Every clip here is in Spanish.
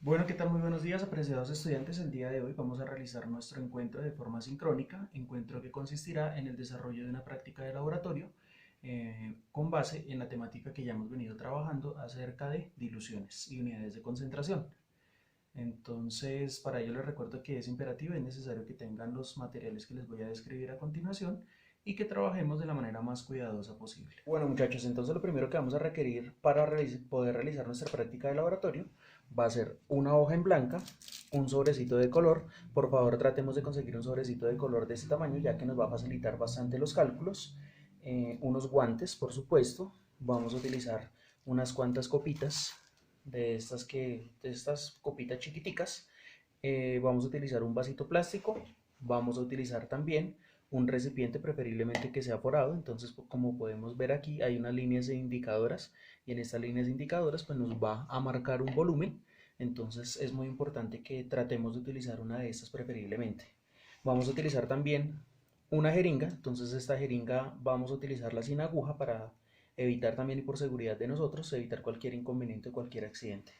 Bueno, ¿qué tal? Muy buenos días, apreciados estudiantes. El día de hoy vamos a realizar nuestro encuentro de forma sincrónica, encuentro que consistirá en el desarrollo de una práctica de laboratorio con base en la temática que ya hemos venido trabajando acerca de diluciones y unidades de concentración. Entonces, para ello les recuerdo que es imperativo y es necesario que tengan los materiales que les voy a describir a continuación y que trabajemos de la manera más cuidadosa posible. Bueno, muchachos, entonces lo primero que vamos a requerir para poder realizar nuestra práctica de laboratorio va a ser una hoja en blanca, un sobrecito de color. Por favor, tratemos de conseguir un sobrecito de color de este tamaño, ya que nos va a facilitar bastante los cálculos. Unos guantes, por supuesto. Vamos a utilizar unas cuantas copitas de estas copitas chiquiticas. Vamos a utilizar un vasito plástico. Vamos a utilizar también un recipiente preferiblemente que sea forado. Entonces, como podemos ver aquí, hay unas líneas indicadoras y en estas líneas indicadoras pues nos va a marcar un volumen. Entonces es muy importante que tratemos de utilizar una de estas preferiblemente. Vamos a utilizar también una jeringa. Entonces esta jeringa vamos a utilizarla sin aguja para evitar también y por seguridad de nosotros, evitar cualquier inconveniente o cualquier accidente.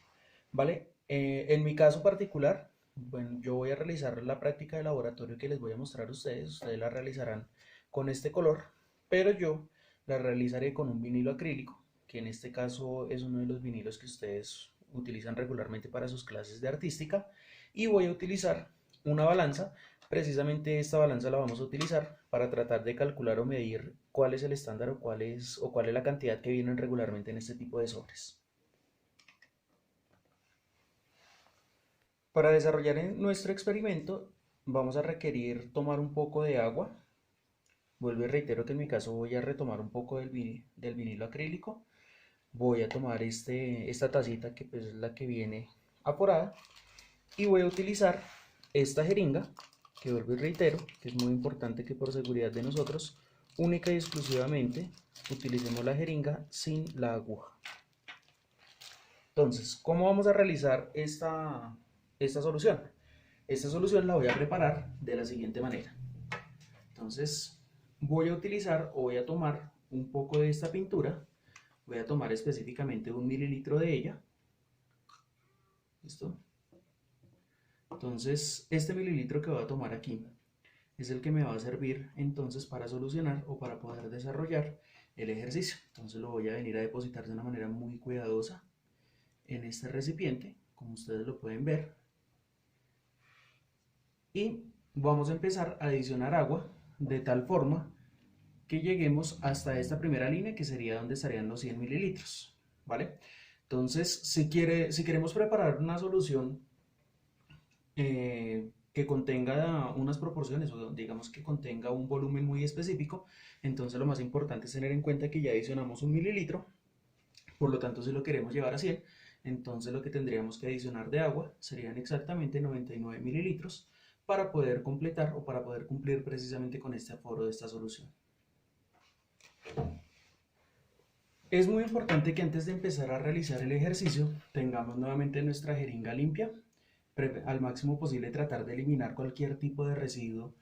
¿Vale? En mi caso particular, bueno, yo voy a realizar la práctica de laboratorio que les voy a mostrar a ustedes la realizarán con este color, pero yo la realizaré con un vinilo acrílico, que en este caso es uno de los vinilos que ustedes utilizan regularmente para sus clases de artística, y voy a utilizar una balanza. Precisamente esta balanza la vamos a utilizar para tratar de calcular o medir cuál es el estándar o cuál es la cantidad que vienen regularmente en este tipo de sobres. Para desarrollar nuestro experimento vamos a requerir tomar un poco de agua. Vuelvo y reitero que en mi caso voy a retomar un poco del vinilo acrílico. Voy a tomar esta tacita que pues es la que viene aporada y voy a utilizar esta jeringa, que vuelvo y reitero que es muy importante que por seguridad de nosotros única y exclusivamente utilicemos la jeringa sin la aguja. Entonces, ¿cómo vamos a realizar esta solución? Esta solución la voy a preparar de la siguiente manera. Entonces, voy a utilizar o voy a tomar un poco de esta pintura. Voy a tomar específicamente 1 mililitro de ella. ¿Listo? Entonces, este mililitro que voy a tomar aquí es el que me va a servir entonces para solucionar o para poder desarrollar el ejercicio. Entonces lo voy a venir a depositar de una manera muy cuidadosa en este recipiente, como ustedes lo pueden ver. Y vamos a empezar a adicionar agua de tal forma que lleguemos hasta esta primera línea, que sería donde estarían los 100 mililitros, ¿vale? Entonces, si queremos preparar una solución que contenga unas proporciones o digamos que contenga un volumen muy específico, entonces lo más importante es tener en cuenta que ya adicionamos 1 mililitro. Por lo tanto, si lo queremos llevar a 100, entonces lo que tendríamos que adicionar de agua serían exactamente 99 mililitros para poder completar o para poder cumplir precisamente con este aforo de esta solución. Es muy importante que antes de empezar a realizar el ejercicio tengamos nuevamente nuestra jeringa limpia. Al máximo posible tratar de eliminar cualquier tipo de residuo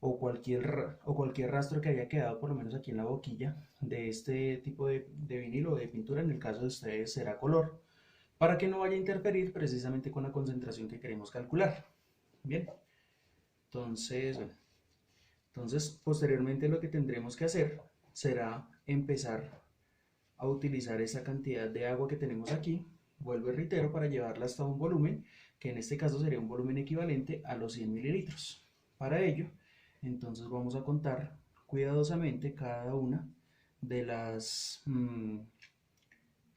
o cualquier rastro que haya quedado por lo menos aquí en la boquilla de este tipo de vinilo o de pintura. En el caso de ustedes será color, para que no vaya a interferir precisamente con la concentración que queremos calcular. Bien, entonces, bueno, entonces posteriormente lo que tendremos que hacer será empezar a utilizar esa cantidad de agua que tenemos aquí, vuelvo y reitero, para llevarla hasta un volumen, que en este caso sería un volumen equivalente a los 100 mililitros. Para ello, entonces vamos a contar cuidadosamente cada una de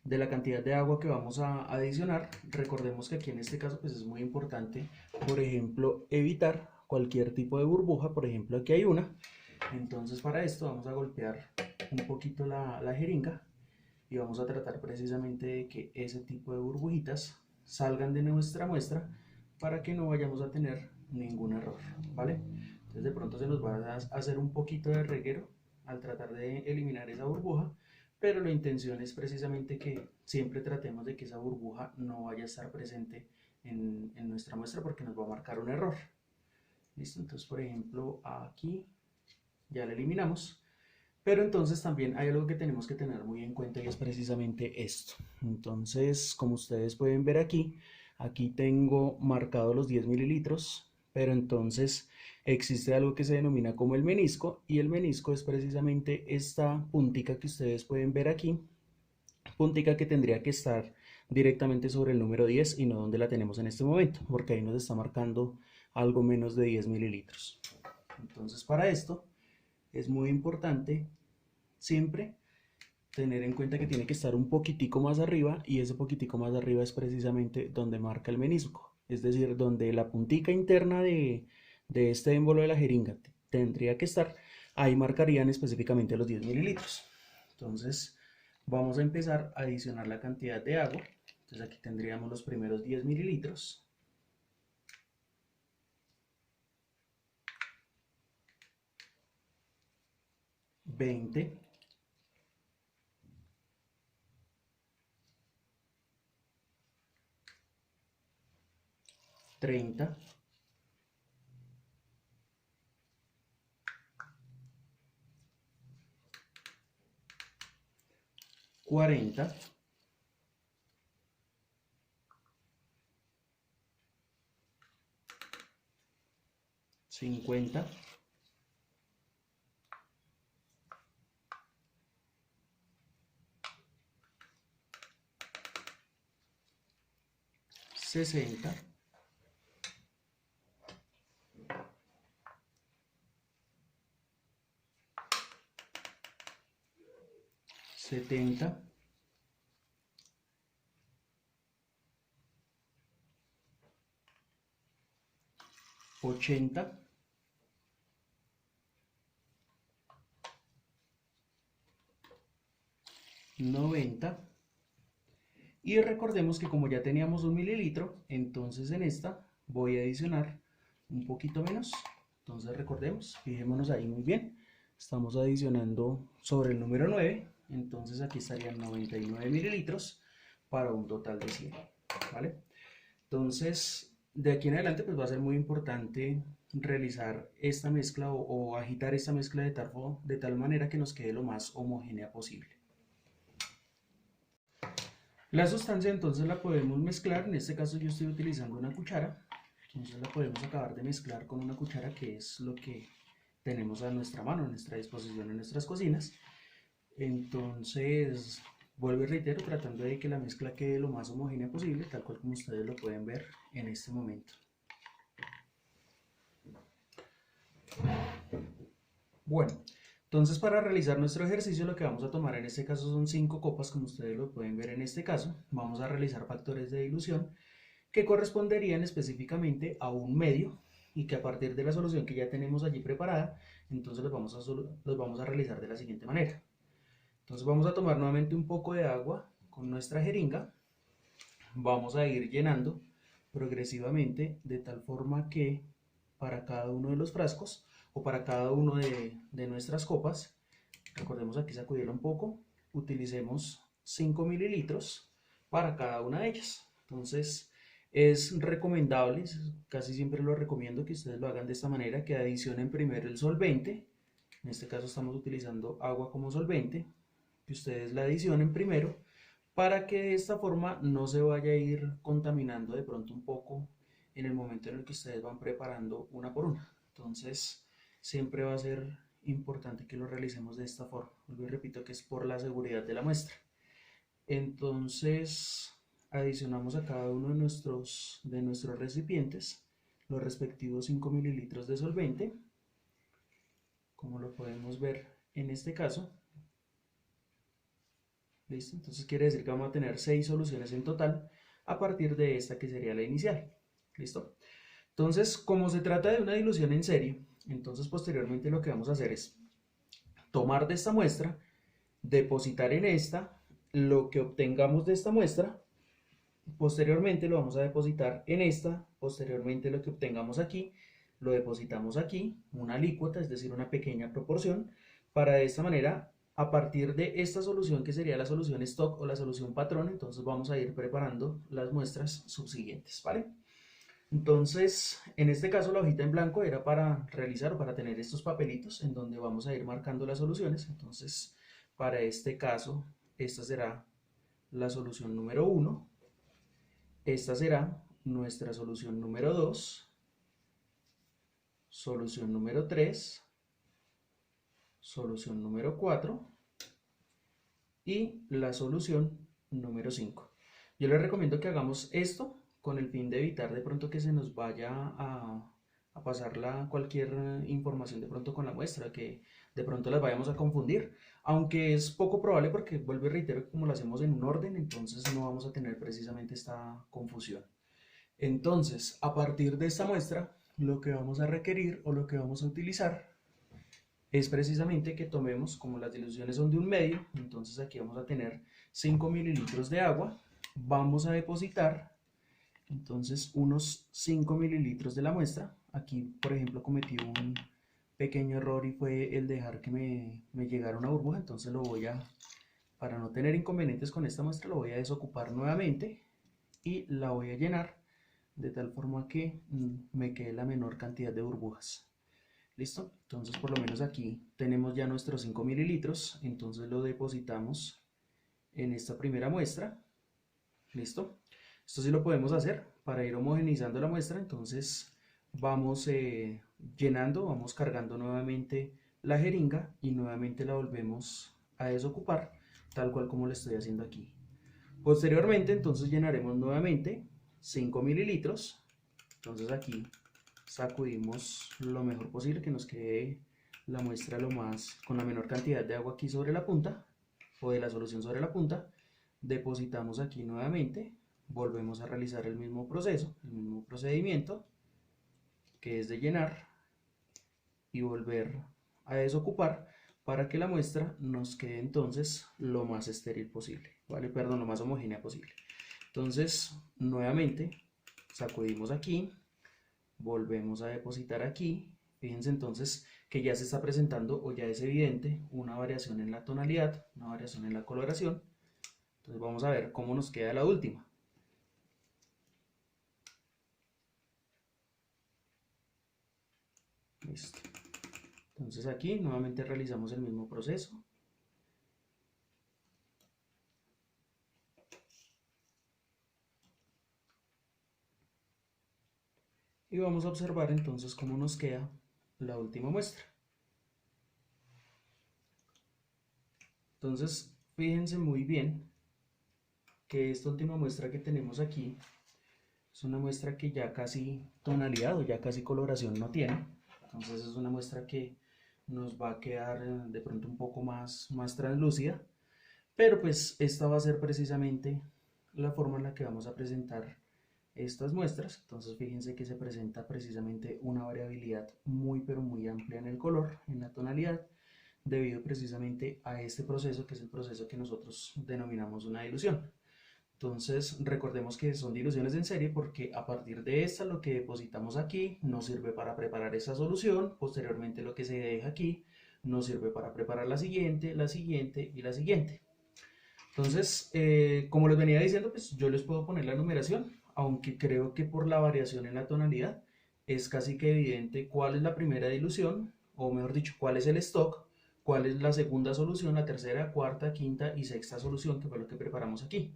de la cantidad de agua que vamos a adicionar. Recordemos que aquí en este caso pues es muy importante, por ejemplo, evitar cualquier tipo de burbuja. Por ejemplo, aquí hay una. Entonces para esto vamos a golpear un poquito la jeringa y vamos a tratar precisamente de que ese tipo de burbujitas salgan de nuestra muestra para que no vayamos a tener ningún error, ¿vale? Entonces de pronto se nos va a hacer un poquito de reguero al tratar de eliminar esa burbuja, pero la intención es precisamente que siempre tratemos de que esa burbuja no vaya a estar presente en nuestra muestra, porque nos va a marcar un error. ¿Listo? Entonces, por ejemplo, aquí ya la eliminamos. Pero entonces también hay algo que tenemos que tener muy en cuenta y es precisamente esto. Entonces, como ustedes pueden ver aquí, Aquí tengo marcado los 10 mililitros, pero entonces existe algo que se denomina como el menisco, y el menisco es precisamente esta puntica que ustedes pueden ver aquí, puntica que tendría que estar directamente sobre el número 10 y no donde la tenemos en este momento, porque ahí nos está marcando algo menos de 10 mililitros. Entonces, para esto es muy importante siempre tener en cuenta que tiene que estar un poquitico más arriba, y ese poquitico más arriba es precisamente donde marca el menisco, es decir, donde la puntica interna de este émbolo de la jeringa tendría que estar, ahí marcarían específicamente los 10 mililitros. Entonces vamos a empezar a adicionar la cantidad de agua. Entonces aquí tendríamos los primeros 10 mililitros. $20, 30, 40, 50, 60, 70, 80, 90, y recordemos que como ya teníamos un mililitro, entonces en esta voy a adicionar un poquito menos. Entonces recordemos, fijémonos ahí muy bien, estamos adicionando sobre el número 9, entonces aquí estarían 99 mililitros para un total de 100, ¿vale? Entonces de aquí en adelante pues va a ser muy importante realizar esta mezcla o agitar esta mezcla de tal manera que nos quede lo más homogénea posible. La sustancia entonces la podemos mezclar, en este caso yo estoy utilizando una cuchara, entonces la podemos acabar de mezclar con una cuchara, que es lo que tenemos a nuestra mano, a nuestra disposición en nuestras cocinas. Entonces, vuelvo y reitero, tratando de que la mezcla quede lo más homogénea posible, tal cual como ustedes lo pueden ver en este momento. Bueno, entonces para realizar nuestro ejercicio lo que vamos a tomar en este caso son 5 copas, como ustedes lo pueden ver en este caso. Vamos a realizar factores de dilución que corresponderían específicamente a un medio, y que a partir de la solución que ya tenemos allí preparada, entonces los vamos a realizar de la siguiente manera. Entonces vamos a tomar nuevamente un poco de agua con nuestra jeringa, vamos a ir llenando progresivamente de tal forma que para cada uno de los frascos o para cada uno de nuestras copas, recordemos aquí sacudirla un poco, utilicemos 5 mililitros para cada una de ellas. Entonces es recomendable, casi siempre lo recomiendo que ustedes lo hagan de esta manera, que adicionen primero el solvente, en este caso estamos utilizando agua como solvente, que ustedes la adicionen primero para que de esta forma no se vaya a ir contaminando de pronto un poco en el momento en el que ustedes van preparando una por una. Entonces siempre va a ser importante que lo realicemos de esta forma. Vuelvo y repito que es por la seguridad de la muestra. Entonces adicionamos a cada uno de nuestros recipientes los respectivos 5 mililitros de solvente, como lo podemos ver en este caso. ¿Listo? Entonces quiere decir que vamos a tener 6 soluciones en total a partir de esta que sería la inicial. ¿Listo? Entonces, como se trata de una dilución en serie, entonces posteriormente lo que vamos a hacer es tomar de esta muestra, depositar en esta, lo que obtengamos de esta muestra, posteriormente lo vamos a depositar en esta, posteriormente lo que obtengamos aquí, lo depositamos aquí, una alícuota, es decir, una pequeña proporción, para de esta manera, a partir de esta solución que sería la solución stock o la solución patrón, entonces vamos a ir preparando las muestras subsiguientes, ¿vale? Entonces, en este caso la hojita en blanco era para realizar o para tener estos papelitos en donde vamos a ir marcando las soluciones. Entonces, para este caso, esta será la solución número 1, esta será nuestra solución número 2, solución número 3, solución número 4 y la solución número 5. Yo les recomiendo que hagamos esto con el fin de evitar de pronto que se nos vaya a pasar cualquier información de pronto con la muestra, que de pronto las vayamos a confundir, aunque es poco probable porque, vuelvo y reitero, como lo hacemos en un orden, entonces no vamos a tener precisamente esta confusión. Entonces, a partir de esta muestra, lo que vamos a requerir o lo que vamos a utilizar es precisamente que tomemos, como las diluciones son de un medio, entonces aquí vamos a tener 5 mililitros de agua, vamos a depositar entonces unos 5 mililitros de la muestra. Aquí, por ejemplo, cometí un pequeño error y fue el dejar que me llegara una burbuja, entonces para no tener inconvenientes con esta muestra, lo voy a desocupar nuevamente y la voy a llenar de tal forma que me quede la menor cantidad de burbujas. ¿Listo? Entonces por lo menos aquí tenemos ya nuestros 5 mililitros, entonces lo depositamos en esta primera muestra. ¿Listo? Esto sí lo podemos hacer para ir homogeneizando la muestra, entonces vamos llenando, vamos cargando nuevamente la jeringa y nuevamente la volvemos a desocupar, tal cual como lo estoy haciendo aquí. Posteriormente entonces llenaremos nuevamente 5 mililitros, entonces aquí sacudimos lo mejor posible, que nos quede la muestra con la menor cantidad de agua aquí sobre la punta, o de la solución sobre la punta. Depositamos aquí nuevamente, volvemos a realizar el mismo proceso, el mismo procedimiento, que es de llenar y volver a desocupar para que la muestra nos quede entonces lo más estéril posible, ¿vale? Perdón, lo más homogénea posible. Entonces, nuevamente, sacudimos aquí, volvemos a depositar aquí. Fíjense entonces que ya se está presentando o ya es evidente una variación en la tonalidad, una variación en la coloración. Entonces vamos a ver cómo nos queda la última. Listo. Entonces aquí nuevamente realizamos el mismo proceso. Y vamos a observar entonces cómo nos queda la última muestra. Entonces, fíjense muy bien que esta última muestra que tenemos aquí es una muestra que ya casi tonalidad o ya casi coloración no tiene. Entonces es una muestra que nos va a quedar de pronto un poco más translúcida. Pero pues esta va a ser precisamente la forma en la que vamos a presentar estas muestras. Entonces fíjense que se presenta precisamente una variabilidad muy pero muy amplia en el color, en la tonalidad, debido precisamente a este proceso, que es el proceso que nosotros denominamos una dilución. Entonces recordemos que son diluciones en serie porque a partir de esta lo que depositamos aquí nos sirve para preparar esa solución, posteriormente lo que se deja aquí nos sirve para preparar la siguiente y la siguiente. Entonces, como les venía diciendo, pues yo les puedo poner la numeración, aunque creo que por la variación en la tonalidad es casi que evidente cuál es la primera dilución, o mejor dicho, cuál es el stock, cuál es la segunda solución, la tercera, cuarta, quinta y sexta solución, que fue lo que preparamos aquí.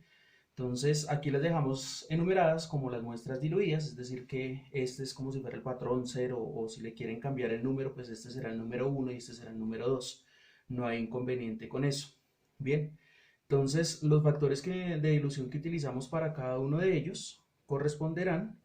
Entonces, aquí las dejamos enumeradas como las muestras diluidas, es decir, que este es como si fuera el patrón 0, o si le quieren cambiar el número, pues este será el número 1 y este será el número 2. No hay inconveniente con eso. Bien. Entonces, los factores de dilución que utilizamos para cada uno de ellos corresponderán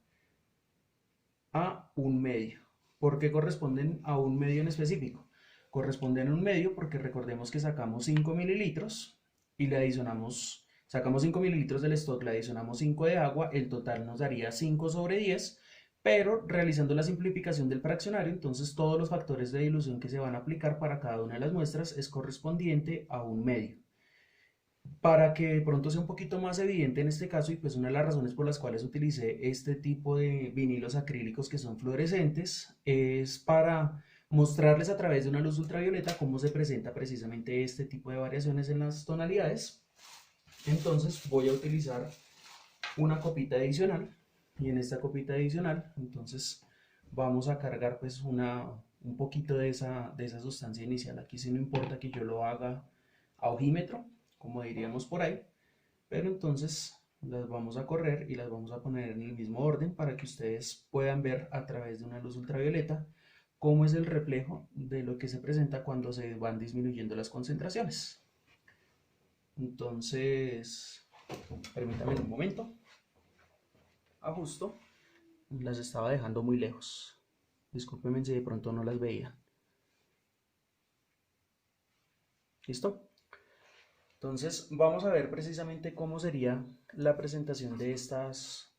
a un medio. ¿Por qué corresponden a un medio en específico? Corresponden a un medio porque recordemos que sacamos 5 mililitros y le adicionamos, sacamos 5 mililitros del stock, le adicionamos 5 de agua, el total nos daría 5 sobre 10, pero realizando la simplificación del fraccionario, entonces todos los factores de dilución que se van a aplicar para cada una de las muestras es correspondiente a un medio. Para que de pronto sea un poquito más evidente en este caso, y pues una de las razones por las cuales utilicé este tipo de vinilos acrílicos que son fluorescentes, es para mostrarles a través de una luz ultravioleta cómo se presenta precisamente este tipo de variaciones en las tonalidades. Entonces voy a utilizar una copita adicional, y en esta copita adicional entonces vamos a cargar pues un poquito de esa sustancia inicial. Aquí sí no importa que yo lo haga a ojímetro, como diríamos por ahí, pero entonces las vamos a correr y las vamos a poner en el mismo orden para que ustedes puedan ver a través de una luz ultravioleta cómo es el reflejo de lo que se presenta cuando se van disminuyendo las concentraciones. Entonces, permítanme un momento. Ajusto. Las estaba dejando muy lejos. Discúlpenme si de pronto no las veía. ¿Listo? Entonces vamos a ver precisamente cómo sería la presentación de estas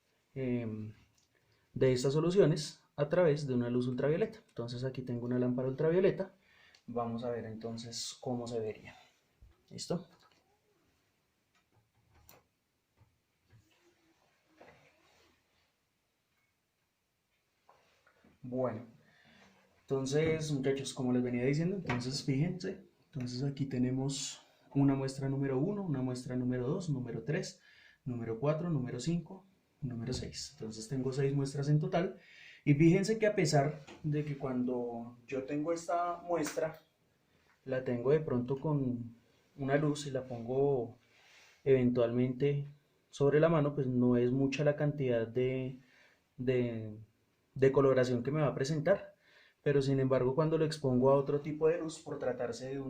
soluciones a través de una luz ultravioleta. Entonces aquí tengo una lámpara ultravioleta. Vamos a ver entonces cómo se vería. ¿Listo? Bueno, entonces muchachos, como les venía diciendo, entonces fíjense, entonces aquí tenemos una muestra número 1, una muestra número 2, número 3, número 4, número 5, número 6. Entonces tengo 6 muestras en total. Y fíjense que a pesar de que cuando yo tengo esta muestra, la tengo de pronto con una luz y la pongo eventualmente sobre la mano, pues no es mucha la cantidad de, de coloración que me va a presentar. Pero sin embargo, cuando lo expongo a otro tipo de luz, por tratarse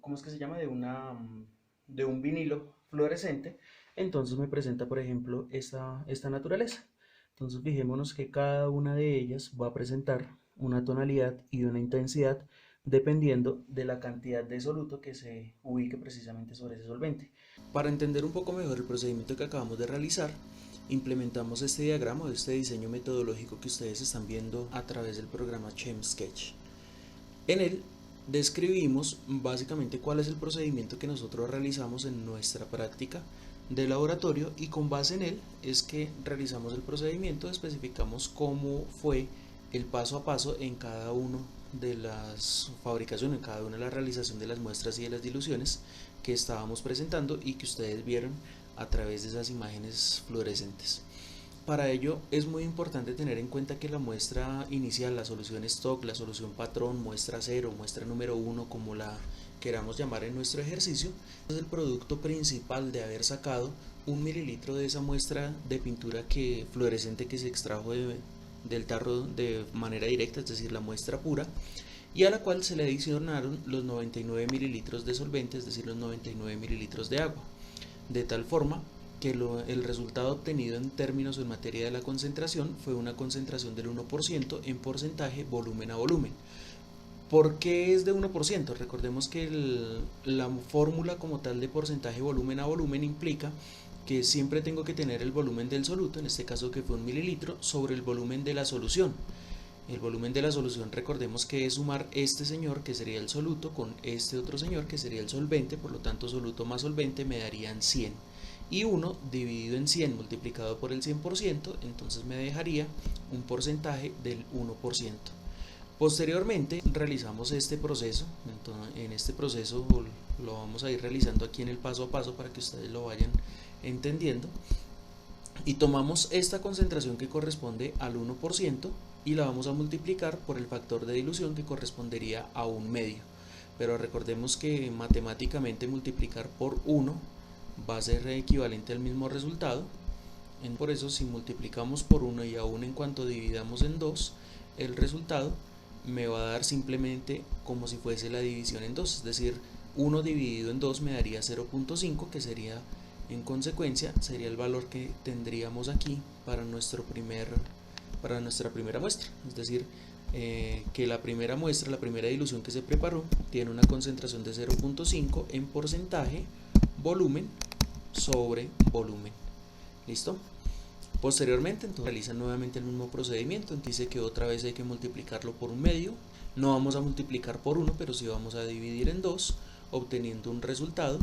¿cómo es que se llama? De un vinilo fluorescente, entonces me presenta, por ejemplo, esta naturaleza. Entonces fijémonos que cada una de ellas va a presentar una tonalidad y una intensidad dependiendo de la cantidad de soluto que se ubique precisamente sobre ese solvente. Para entender un poco mejor el procedimiento que acabamos de realizar, implementamos este diagrama, este diseño metodológico que ustedes están viendo a través del programa ChemSketch. En él describimos básicamente cuál es el procedimiento que nosotros realizamos en nuestra práctica de laboratorio, y con base en él es que realizamos el procedimiento, especificamos cómo fue el paso a paso en cada uno de las fabricaciones, en cada una de la realización de las muestras y de las diluciones que estábamos presentando y que ustedes vieron a través de esas imágenes fluorescentes. Para ello es muy importante tener en cuenta que la muestra inicial, la solución stock, la solución patrón, muestra 0, muestra número 1, como la queramos llamar en nuestro ejercicio, es el producto principal de haber sacado 1 mililitro de esa muestra de pintura fluorescente que se extrajo del tarro de manera directa, es decir, la muestra pura, y a la cual se le adicionaron los 99 mililitros de solvente, es decir, los 99 mililitros de agua, de tal forma que el resultado obtenido en términos o en materia de la concentración fue una concentración del 1% en porcentaje volumen a volumen. ¿Por qué es de 1%? Recordemos que la fórmula como tal de porcentaje volumen a volumen implica que siempre tengo que tener el volumen del soluto, en este caso que fue 1 mililitro, sobre el volumen de la solución. El volumen de la solución, recordemos que es sumar este señor, que sería el soluto, con este otro señor, que sería el solvente, por lo tanto soluto más solvente me darían 100. Y 1 dividido en 100 multiplicado por el 100%, entonces me dejaría un porcentaje del 1%. Posteriormente realizamos este proceso, entonces, en este proceso lo vamos a ir realizando aquí en el paso a paso para que ustedes lo vayan entendiendo, y tomamos esta concentración que corresponde al 1% y la vamos a multiplicar por el factor de dilución que correspondería a 1/2. Pero recordemos que matemáticamente multiplicar por 1 va a ser equivalente al mismo resultado. Por eso, si multiplicamos por 1 y aún en cuanto dividamos en 2, el resultado me va a dar simplemente como si fuese la división en 2, es decir, 1 dividido en 2 me daría 0.5, que sería, en consecuencia, sería el valor que tendríamos aquí para nuestra primera muestra. Es decir, que la primera muestra, la primera dilución que se preparó, tiene una concentración de 0.5 en porcentaje volumen sobre volumen. ¿Listo? Posteriormente, entonces realizan nuevamente el mismo procedimiento. Entonces dice que otra vez hay que multiplicarlo por 1/2. No vamos a multiplicar por 1, pero sí vamos a dividir en 2, obteniendo un resultado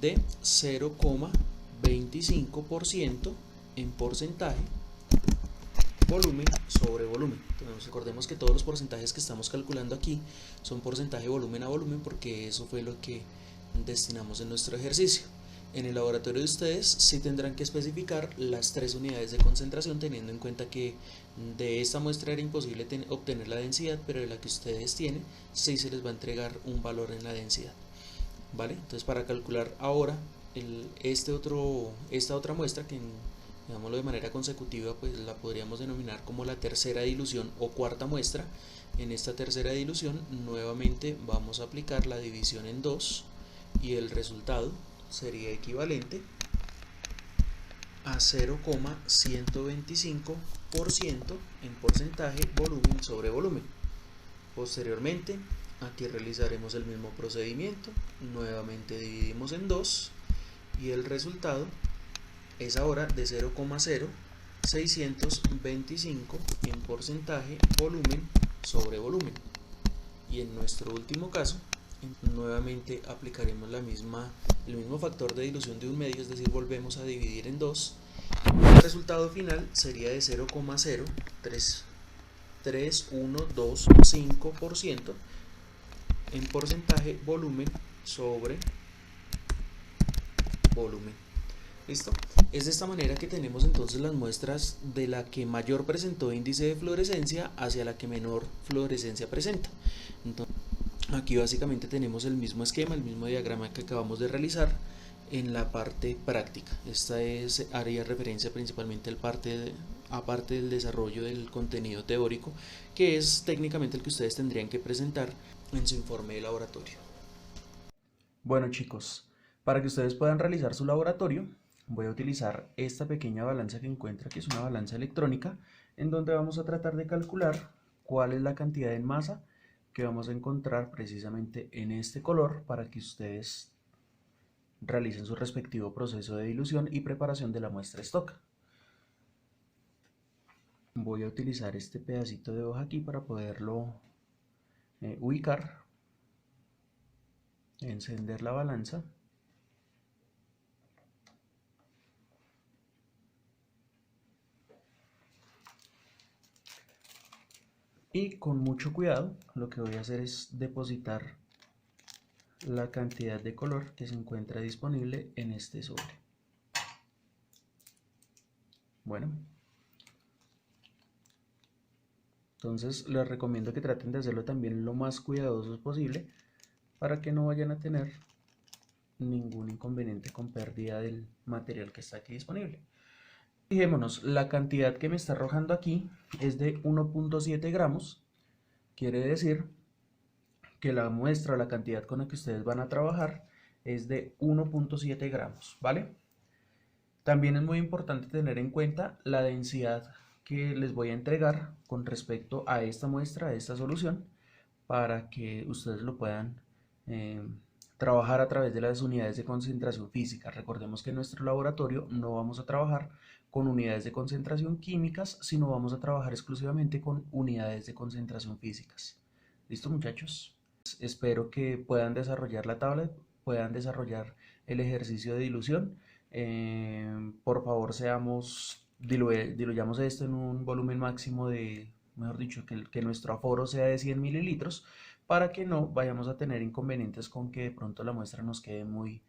de 0,25% en porcentaje volumen sobre volumen. Entonces recordemos que todos los porcentajes que estamos calculando aquí son porcentaje volumen a volumen, porque eso fue lo que destinamos en nuestro ejercicio. En el laboratorio de ustedes sí tendrán que especificar las 3 unidades de concentración, teniendo en cuenta que de esta muestra era imposible obtener la densidad, pero de la que ustedes tienen sí se les va a entregar un valor en la densidad. ¿Vale? Entonces, para calcular ahora esta otra muestra que, digámoslo de manera consecutiva, pues la podríamos denominar como la tercera dilución o cuarta muestra. En esta tercera dilución nuevamente vamos a aplicar la división en 2 y el resultado sería equivalente a 0,125% en porcentaje volumen sobre volumen. Posteriormente, aquí realizaremos el mismo procedimiento, nuevamente dividimos en 2 y el resultado es ahora de 0,0625 en porcentaje volumen sobre volumen. Y en nuestro último caso, nuevamente aplicaremos el mismo factor de dilución de un medio, es decir, volvemos a dividir en 2. El resultado final sería de 0,03125% en porcentaje volumen sobre volumen. ¿Listo? Es de esta manera que tenemos entonces las muestras de la que mayor presentó índice de fluorescencia hacia la que menor fluorescencia presenta. Entonces, aquí básicamente tenemos el mismo esquema, el mismo diagrama que acabamos de realizar en la parte práctica. Esta haría referencia principalmente aparte del desarrollo del contenido teórico, que es técnicamente el que ustedes tendrían que presentar en su informe de laboratorio. Bueno, chicos, para que ustedes puedan realizar su laboratorio, voy a utilizar esta pequeña balanza que encuentro, que es una balanza electrónica, en donde vamos a tratar de calcular cuál es la cantidad en masa que vamos a encontrar precisamente en este color para que ustedes realicen su respectivo proceso de dilución y preparación de la muestra stock. Voy a utilizar este pedacito de hoja aquí para poderlo ubicar, encender la balanza y con mucho cuidado lo que voy a hacer es depositar la cantidad de color que se encuentra disponible en este sobre. Bueno, entonces les recomiendo que traten de hacerlo también lo más cuidadosos posible para que no vayan a tener ningún inconveniente con pérdida del material que está aquí disponible. Fijémonos, la cantidad que me está arrojando aquí es de 1.7 gramos, quiere decir que la muestra, la cantidad con la que ustedes van a trabajar es de 1.7 gramos, ¿vale? También es muy importante tener en cuenta la densidad que les voy a entregar con respecto a esta muestra, a esta solución, para que ustedes lo puedan eh, trabajar a través de las unidades de concentración física. Recordemos que en nuestro laboratorio no vamos a trabajar con unidades de concentración químicas, sino vamos a trabajar exclusivamente con unidades de concentración físicas. ¿Listo, muchachos? Espero que puedan desarrollar la tabla, puedan desarrollar el ejercicio de dilución. Por favor, diluyamos esto en un volumen máximo de, mejor dicho, que nuestro aforo sea de 100 mililitros para que no vayamos a tener inconvenientes con que de pronto la muestra nos quede muy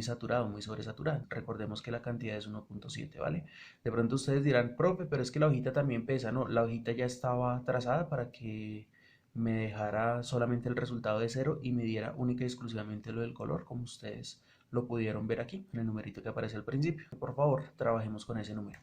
saturada, muy sobresaturada. Recordemos que la cantidad es 1.7, ¿vale? De pronto ustedes dirán, profe, pero es que la hojita también pesa. No, la hojita ya estaba trazada para que me dejara solamente el resultado de 0 y me diera única y exclusivamente lo del color, como ustedes lo pudieron ver aquí en el numerito que aparece al principio. Por favor, trabajemos con ese número.